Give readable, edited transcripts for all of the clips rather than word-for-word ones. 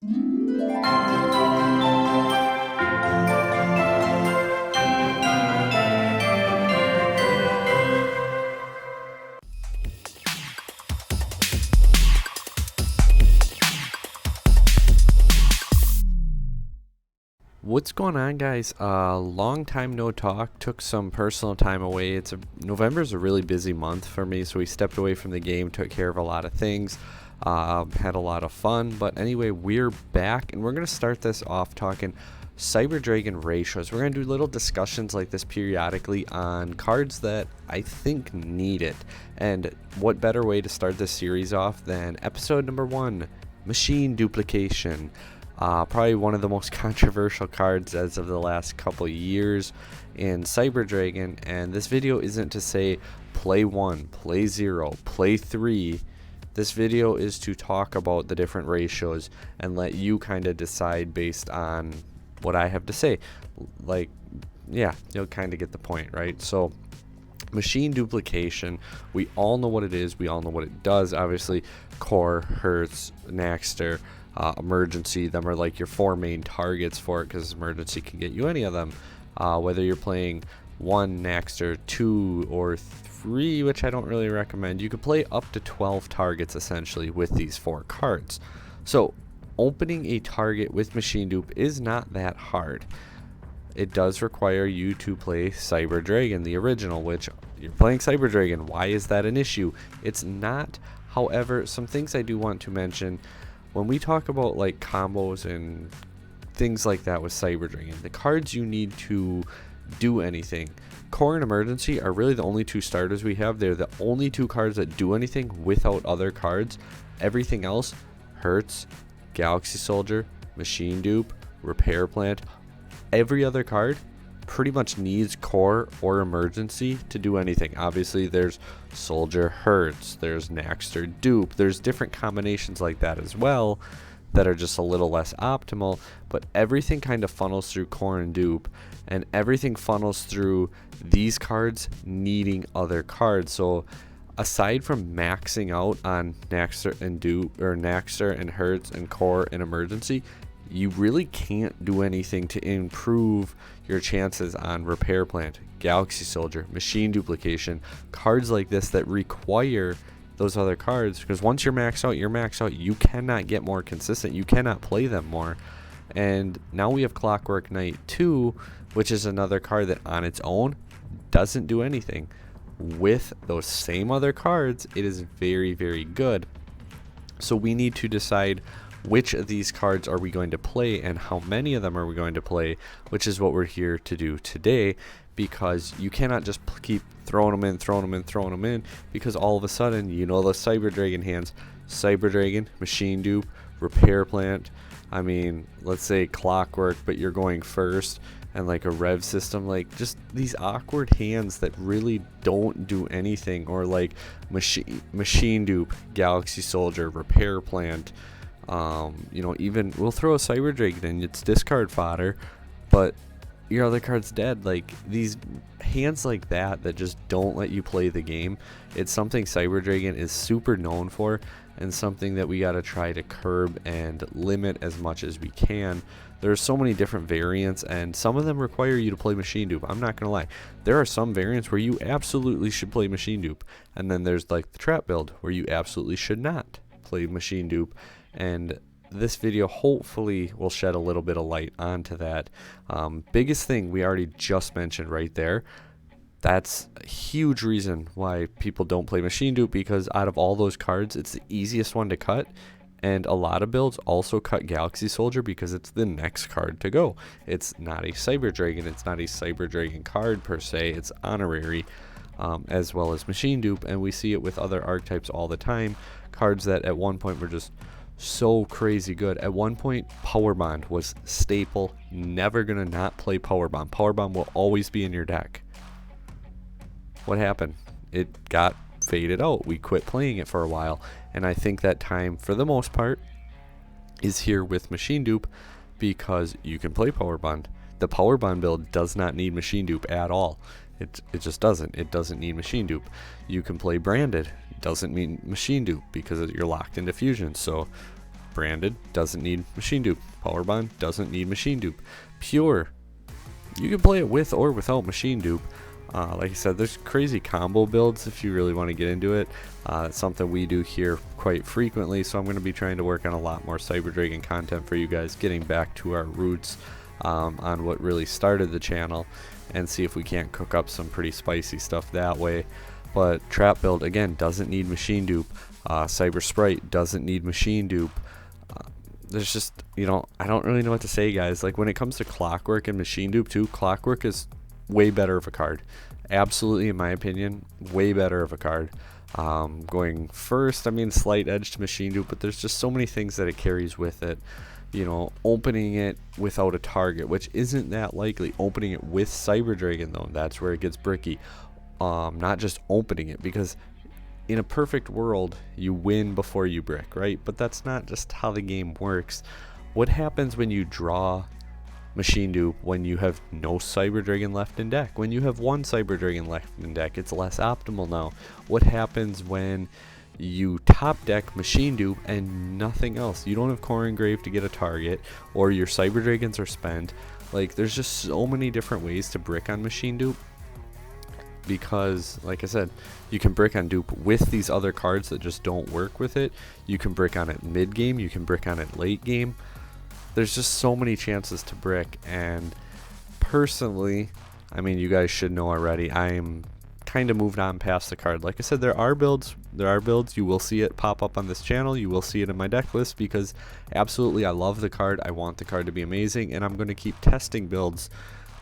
What's going on, guys? Long time no talk. Took some personal time away. November's a really busy month for me, so we stepped away from the game, took care of a lot of things, had a lot of fun. But anyway, we're back, and we're gonna start this off talking Cyber Dragon ratios. We're gonna do little discussions like this periodically on cards that I think need it. And what better way to start this series off than episode number 1, Machine Duplication. Probably one of the most controversial cards as of the last couple years in Cyber Dragon, and this video isn't to say play 1, play 0, play 3. This video is to talk about the different ratios and let you kind of decide based on what I have to say. Like, yeah, you'll kind of get the point, right? So machine duplication, we all know what it is, we all know what it does. Obviously, core, hertz, Naxter, emergency, them are like your 4 main targets for it, because emergency can get you any of them, whether you're playing 1 Naxter, 2 or 3, which I don't really recommend. You could play up to 12 targets essentially with these 4 cards. So opening a target with machine dupe is not that hard. It does require you to play Cyber Dragon, the original, which you're playing Cyber Dragon. Why is that an issue? It's not. However, some things I do want to mention when we talk about like combos and things like that with Cyber Dragon, the cards you need to do anything, core and emergency, are really the only 2 starters we have. They're the only 2 cards that do anything without other cards. Everything else, hertz, galaxy soldier, machine dupe, repair plant, every other card pretty much needs core or emergency to do anything. Obviously there's soldier hertz, there's Naxter dupe, there's different combinations like that as well that are just a little less optimal, but everything kind of funnels through core and dupe, and everything funnels through these cards needing other cards. So aside from maxing out on Naxter and dupe, or Naxter and hertz and core and emergency, you really can't do anything to improve your chances on repair plant, galaxy soldier, machine duplication, cards like this that require those other cards, because once you're maxed out, you're maxed out. You cannot get more consistent, you cannot play them more. And now we have Clockwork Knight 2, which is another card that on its own doesn't do anything. With those same other cards, it is very, very good. So we need to decide which of these cards are we going to play and how many of them are we going to play, which is what we're here to do today, because you cannot just keep throwing them in, because all of a sudden, you know, those Cyber Dragon hands, Cyber Dragon, machine dupe, repair plant, I mean, let's say clockwork, but you're going first, and like a rev system, like just these awkward hands that really don't do anything, or like machine dupe, galaxy soldier, repair plant. You know, even we'll throw a Cyber Dragon in, it's discard fodder, but your other card's dead. Like these hands like that just don't let you play the game. It's something Cyber Dragon is super known for, and something that we got to try to curb and limit as much as we can. There's so many different variants, and some of them require you to play machine dupe. I'm not gonna lie, there are some variants where you absolutely should play machine dupe, and then there's like the trap build where you absolutely should not play machine dupe. And this video hopefully will shed a little bit of light onto that. Biggest thing we already just mentioned right there, that's a huge reason why people don't play machine dupe, because out of all those cards, it's the easiest one to cut, and a lot of builds also cut Galaxy Soldier because it's the next card to go. It's not a Cyber Dragon, it's not a Cyber Dragon card per se, it's honorary, as well as machine dupe, and we see it with other archetypes all the time. Cards that at one point were just so crazy good. At one point, Power Bond was staple. Never gonna not play Power Bond. Power Bond will always be in your deck. What happened? It got faded out. We quit playing it for a while, and I think that time, for the most part, is here with machine dupe, because you can play Power Bond. The Power Bond build does not need machine dupe at all. It just doesn't. It doesn't need machine dupe. You can play branded. Doesn't mean machine dupe because you're locked into fusion. So Branded doesn't need machine dupe. Power bond doesn't need machine dupe. Pure, you can play it with or without machine dupe. Like I said, there's crazy combo builds if you really want to get into it. It's something we do here quite frequently, so I'm going to be trying to work on a lot more Cyber Dragon content for you guys, getting back to our roots on what really started the channel, and see if we can't cook up some pretty spicy stuff that way. But trap build, again, doesn't need machine dupe. Cyber Sprite doesn't need machine dupe. There's just, you know, I don't really know what to say, guys. Like, when it comes to Clockwork and machine dupe too, Clockwork is way better of a card. Absolutely, in my opinion, way better of a card. Going first, I mean, slight edge to machine dupe, but there's just so many things that it carries with it. You know, opening it without a target, which isn't that likely. Opening it with Cyber Dragon, though, that's where it gets bricky. Not just opening it, because in a perfect world, you win before you brick, right? But that's not just how the game works. What happens when you draw machine dupe when you have no Cyber Dragon left in deck? When you have one Cyber Dragon left in deck, it's less optimal now. What happens when you top deck machine dupe and nothing else? You don't have Core Engrave to get a target, or your Cyber Dragons are spent. Like, there's just so many different ways to brick on machine dupe, because, like I said, you can brick on dupe with these other cards that just don't work with it. You can brick on it mid game, you can brick on it late game. There's just so many chances to brick, and personally, I mean, you guys should know already, I'm kind of moved on past the card. Like I said, there are builds, you will see it pop up on this channel, you will see it in my deck list, because absolutely I love the card, I want the card to be amazing, and I'm going to keep testing builds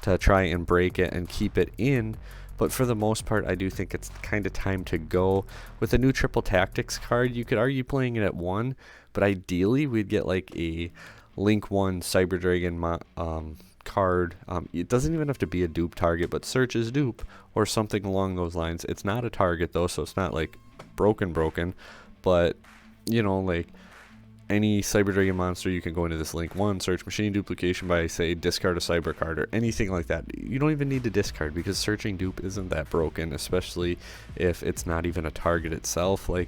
to try and break it and keep it in. But for the most part, I do think it's kind of time to go. With the new Triple Tactics card, you could argue playing it at 1, but ideally we'd get like a Link 1 Cyber Dragon card. It doesn't even have to be a dupe target, but search is dupe or something along those lines. It's not a target though, so it's not like broken, but you know, like any Cyber Dragon monster, you can go into this Link 1, search machine duplication by, say, discard a Cyber card or anything like that. You don't even need to discard, because searching dupe isn't that broken, especially if it's not even a target itself. Like,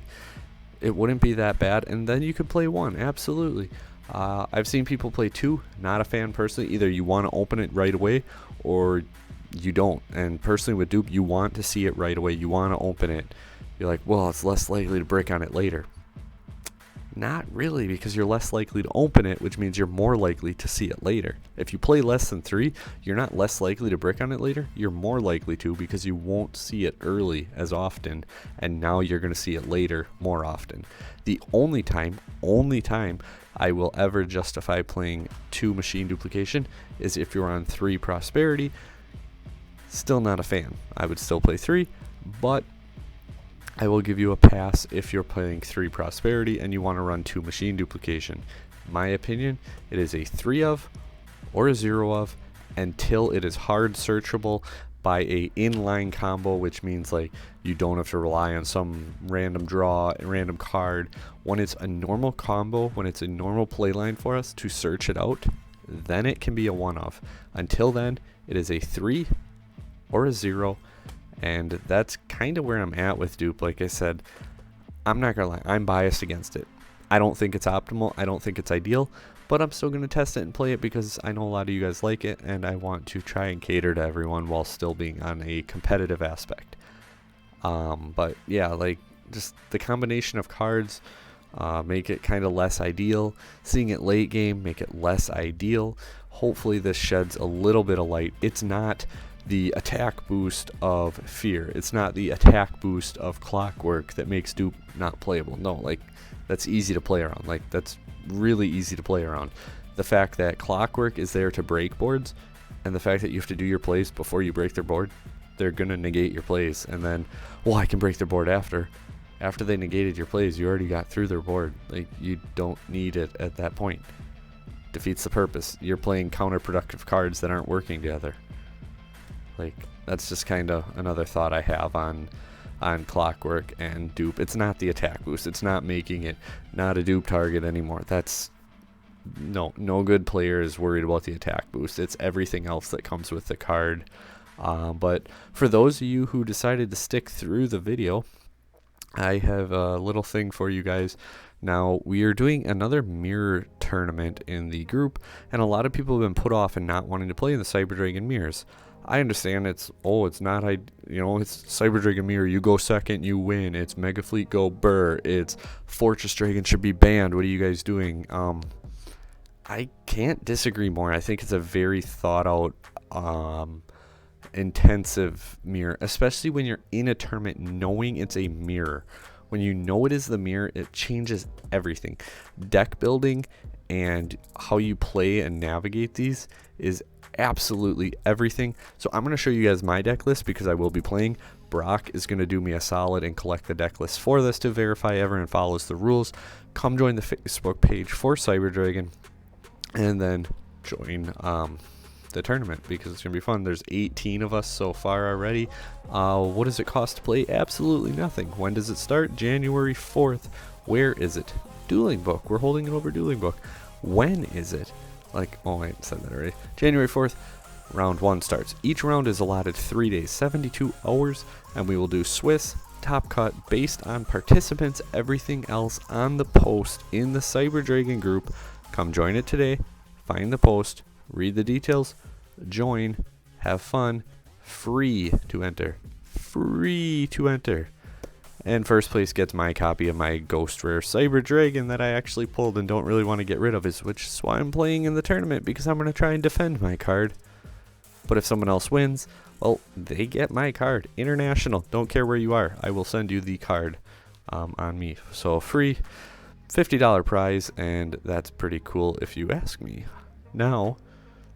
it wouldn't be that bad, and then you could play 1, absolutely. I've seen people play 2, not a fan personally. Either you want to open it right away or you don't, and personally with dupe, you want to see it right away, you want to open it. You're like, well, it's less likely to brick on it later. Not really, because you're less likely to open it, which means you're more likely to see it later. If you play less than 3, you're not less likely to brick on it later, you're more likely to, because you won't see it early as often, and now you're going to see it later more often. The only time I will ever justify playing 2 machine duplication is if you're on 3 prosperity. Still not a fan. I would still play 3, but I will give you a pass if you're playing 3 prosperity and you want to run 2 machine duplication. My opinion, it is a 3 of or a 0 of until it is hard searchable by a inline combo, which means like you don't have to rely on some random draw, random card. When it's a normal combo, when it's a normal playline for us to search it out, then it can be a 1 of. Until then, it is a 3 or a 0. And that's kind of where I'm at with dupe. Like I said, I'm not gonna lie, I'm biased against it. I don't think it's optimal, I don't think it's ideal, but I'm still gonna test it and play it because I know a lot of you guys like it, and I want to try and cater to everyone while still being on a competitive aspect. But yeah, like, just the combination of cards make it kind of less ideal. Seeing it late game make it less ideal. Hopefully this sheds a little bit of light. It's not the attack boost of Fear, it's not the attack boost of Clockwork that makes dupe not playable. No, like, that's easy to play around. Like, that's really easy to play around. The fact that Clockwork is there to break boards, and the fact that you have to do your plays before you break their board, they're gonna negate your plays, and then, well, I can break their board after they negated your plays. You already got through their board. Like, you don't need it at that point. Defeats the purpose. You're playing counterproductive cards that aren't working together. Like, that's just kind of another thought I have on Clockwork and dupe. It's not the attack boost. It's not making it not a dupe target anymore. That's no good player is worried about the attack boost. It's everything else that comes with the card. But for those of you who decided to stick through the video, I have a little thing for you guys Now, we are doing another mirror tournament in the group, and a lot of people have been put off and not wanting to play in the Cyber Dragon mirrors. I understand it's not, it's Cyber Dragon mirror, you go second, you win. It's Mega Fleet go burr. It's Fortress Dragon should be banned. What are you guys doing? I can't disagree more. I think it's a very thought out, intensive mirror, especially when you're in a tournament knowing it's a mirror. When you know it is the mirror, it changes everything. Deck building and how you play and navigate these is absolutely everything. So I'm going to show you guys my deck list because I will be playing. Brock is going to do me a solid and collect the deck list for this to verify everyone follows the rules. Come join the Facebook page for Cyber Dragon and then join the tournament because it's gonna be fun. There's 18 of us so far already. What does it cost to play? Absolutely nothing. When does it start? January 4th. Where is it? Dueling Book. We're holding it over Dueling Book. When is it? I said that already. January 4th. Round 1 starts. Each round is allotted 3 days, 72 hours, and we will do Swiss top cut based on participants. Everything else on the post in the Cyber Dragon group. Come join it today. Find the post. Read the details, join, have fun, free to enter. Free to enter. And first place gets my copy of my Ghost Rare Cyber Dragon that I actually pulled and don't really want to get rid of, which is why I'm playing in the tournament, because I'm going to try and defend my card. But if someone else wins, well, they get my card. International, don't care where you are. I will send you the card on me. So free, $50 prize, and that's pretty cool if you ask me. Now,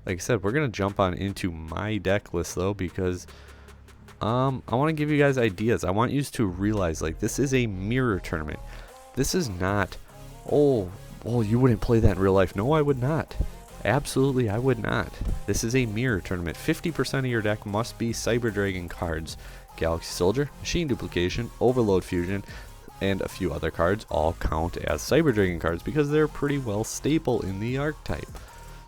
like I said, we're going to jump on into my deck list, though, because I want to give you guys ideas. I want you to realize, this is a mirror tournament. This is not, oh, well, you wouldn't play that in real life. No, I would not. Absolutely, I would not. This is a mirror tournament. 50% of your deck must be Cyber Dragon cards. Galaxy Soldier, Machine Duplication, Overload Fusion, and a few other cards all count as Cyber Dragon cards because they're pretty well staple in the archetype.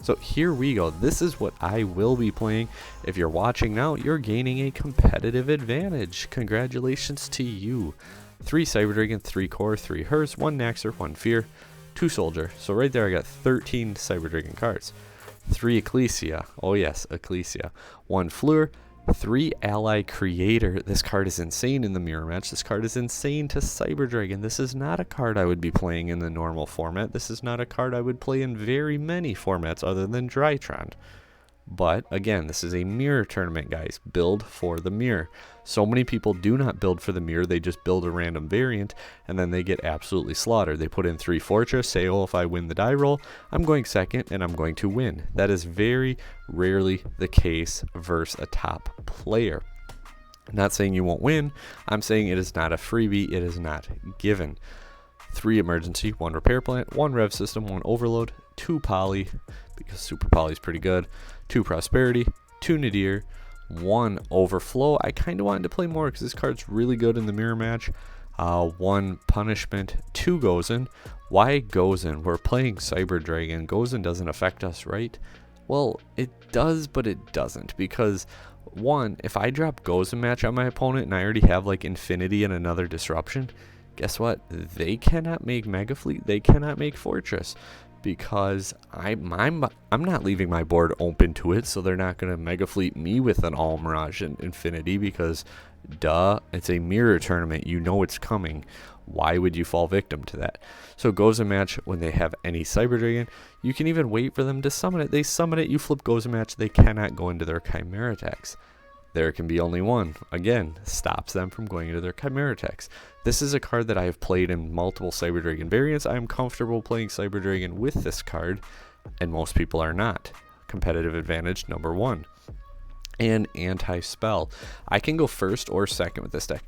So here we go. This is what I will be playing. If you're watching now, you're gaining a competitive advantage. Congratulations to you. 3 Cyber Dragon, 3 Core, 3 Hers, 1 Naxxer, 1 Fear, 2 Soldier. So right there I got 13 Cyber Dragon cards. 3 Ecclesia. Oh yes, Ecclesia. 1 Fleur. 3 Ally Creator. This card is insane in the mirror match. This card is insane to Cyber Dragon. This is not a card I would be playing in the normal format. This is not a card I would play in very many formats other than Drytron. But again, this is a mirror tournament, guys. Build for the mirror. So many people do not build for the mirror. They just build a random variant and then they get absolutely slaughtered. They put in 3 Fortress, say, oh, if I win the die roll, I'm going second and I'm going to win. That is very rarely the case versus a top player. I'm not saying you won't win. I'm saying it is not a freebie. It is not given. 3 Emergency, 1 Repair Plant, 1 Rev System, 1 Overload, 2 Poly, because Super Poly is pretty good, 2 Prosperity, 2 Nadir, 1 Overflow. I kind of wanted to play more because this card's really good in the mirror match. 1 Punishment, 2 Gozen. Why Gozen? We're playing Cyber Dragon. Gozen doesn't affect us, right? Well, it does, but it doesn't, because 1, if I drop Gozen match on my opponent and I already have Infinity and another Disruption, guess what? They cannot make Mega Fleet. They cannot make Fortress because I'm not leaving my board open to it, so they're not going to Mega Fleet me with an All Mirage and Infinity because, duh, it's a mirror tournament. You know it's coming. Why would you fall victim to that? So Gozen match, when they have any Cyber Dragon, you can even wait for them to summon it. They summon it, you flip Gozen match, they cannot go into their Chimera attacks. There can be only one. Again, stops them from going into their Chimera attacks. This is a card that I have played in multiple Cyber Dragon variants. I am comfortable playing Cyber Dragon with this card, and most people are not. Competitive advantage number 1. And anti-spell. I can go first or second with this deck.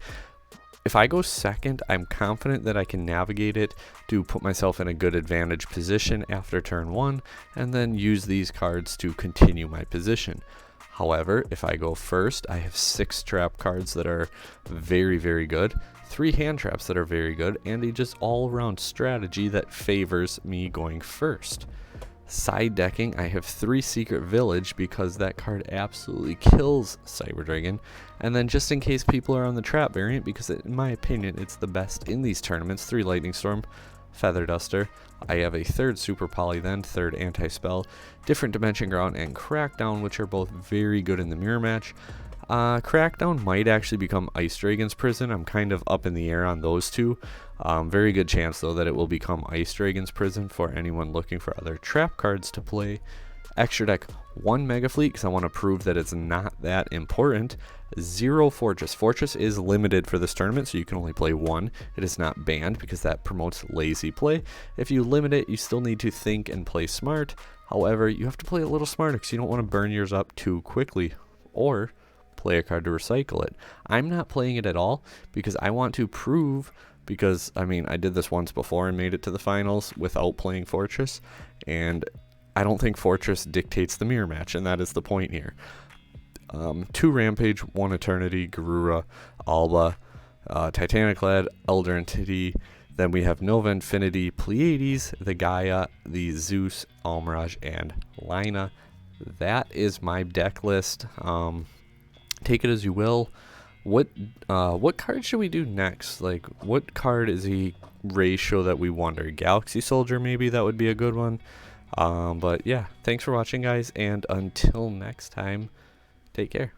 If I go second, I'm confident that I can navigate it to put myself in a good advantage position after turn 1, and then use these cards to continue my position. However, if I go first, I have 6 trap cards that are very, very good, 3 hand traps that are very good, and a just all-around strategy that favors me going first. Side decking, I have 3 Secret Village because that card absolutely kills Cyber Dragon. And then just in case people are on the trap variant, because in my opinion it's the best in these tournaments, 3 Lightning Storm, Feather Duster. I have a third Super Poly, then third Anti-Spell, different Dimension Ground, and Crackdown, which are both very good in the mirror match. Crackdown might actually become Ice Dragon's Prison. I'm kind of up in the air on those two. Very good chance though that it will become Ice Dragon's Prison for anyone looking for other trap cards to play. Extra deck 1 Mega Fleet because I want to prove that it's not that important. 0 Fortress. Fortress is limited for this tournament, so you can only play 1. It is not banned because that promotes lazy play. If you limit it, you still need to think and play smart. However, you have to play a little smarter because you don't want to burn yours up too quickly, or play a card to recycle it. I'm not playing it at all because I want to prove, because I mean I did this once before and made it to the finals without playing Fortress, and I don't think Fortress dictates the mirror match, and that is the point here. 2 Rampage, 1 Eternity, Garura, Alba, Titaniclad, Elder Entity. Then we have Nova Infinity, Pleiades, the Gaia, the Zeus, Almirage, and Lina. That is my deck list. Take it as you will. What card should we do next? Like, what card is a ratio that we wonder? Galaxy Soldier, maybe that would be a good one. But yeah, thanks for watching, guys, and until next time, take care.